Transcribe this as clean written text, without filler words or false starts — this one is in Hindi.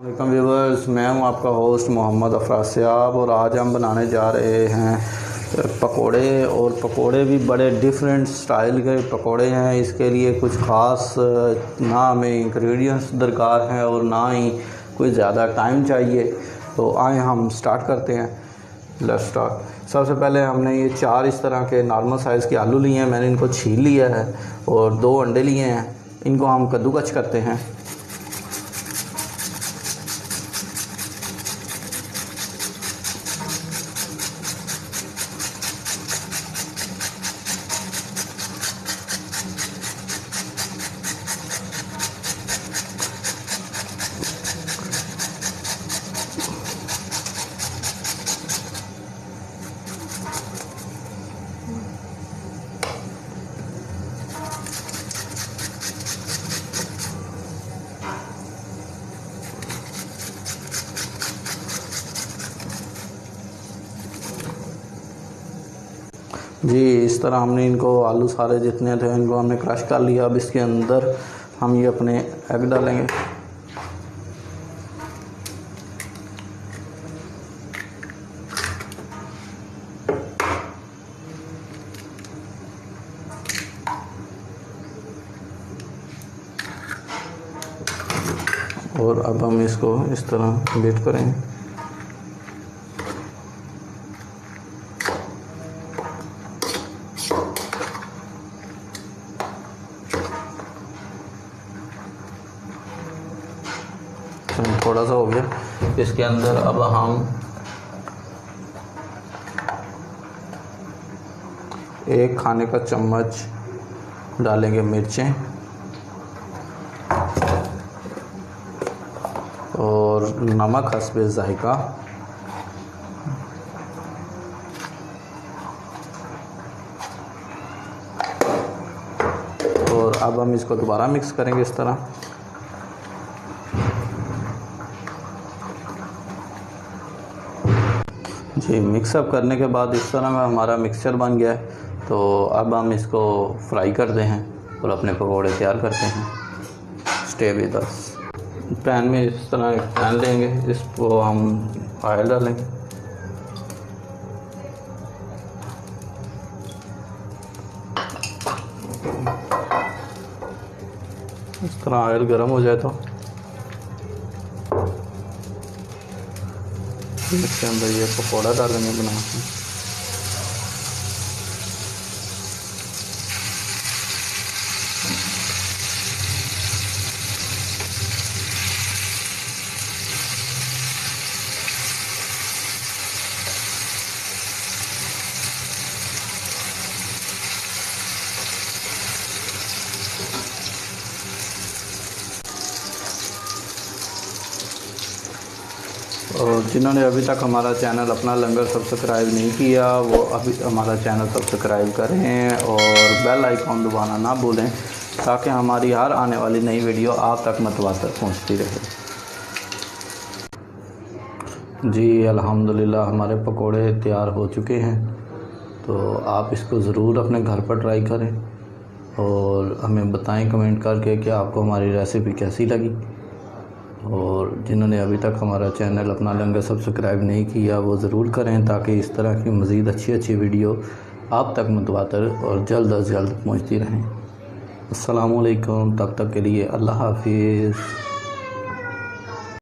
वेलकम व्यूवर्स, मैं हूं आपका होस्ट मोहम्मद अफराज सियाब और आज हम बनाने जा रहे हैं पकोड़े। और पकोड़े भी बड़े डिफरेंट स्टाइल के पकोड़े हैं। इसके लिए कुछ ख़ास ना हमें इंग्रेडिएंट्स दरकार हैं और ना ही कोई ज़्यादा टाइम चाहिए। तो आए हम स्टार्ट करते हैं। Let's start. सबसे पहले हमने ये 4 इस तरह के नॉर्मल साइज़ के आलू लिए हैं। मैंने इनको छील लिया है और 2 अंडे लिए हैं। इनको हम कद्दूकस करते हैं। जी, इस तरह हमने इनको आलू सारे जितने थे इनको हमने क्रश कर लिया। अब इसके अंदर हम ये अपने एग डालेंगे। और अब हम इसको इस तरह बीट करेंगे। थोड़ा सा हो गया। इसके अंदर अब हम 1 खाने का चम्मच डालेंगे मिर्चें और नमक हस्बे जायका। और अब हम इसको दोबारा मिक्स करेंगे इस तरह। जी, मिक्सअप करने के बाद इस तरह का हमारा मिक्सचर बन गया है। तो अब हम इसको फ्राई करते हैं और अपने पकोड़े तैयार करते हैं। Stay with us. पैन में इस तरह एक पैन लेंगे, इसको हम ऑयल डालेंगे। इस तरह ऑयल गर्म हो जाए तो इसके अंदर ये पकौड़ा डालेंगे बना के। और जिन्होंने अभी तक हमारा चैनल अपना लंगर सब्सक्राइब नहीं किया वो अभी हमारा चैनल सब्सक्राइब करें और बेल आइकॉन दबाना ना भूलें ताकि हमारी हर आने वाली नई वीडियो आप तक मतवातर पहुंचती रहे। जी, अल्हम्दुलिल्लाह हमारे पकोड़े तैयार हो चुके हैं। तो आप इसको ज़रूर अपने घर पर ट्राई करें और हमें बताएं कमेंट करके कि आपको हमारी रेसिपी कैसी लगी। और जिन्होंने अभी तक हमारा चैनल अपना लंगर सब्सक्राइब नहीं किया वो ज़रूर करें ताकि इस तरह की मज़ीद अच्छी वीडियो आप तक मुतवातर और जल्द अज जल्द पहुँचती रहें। अस्सलामु अलैकुम। तब तक के लिए अल्लाह हाफिज़।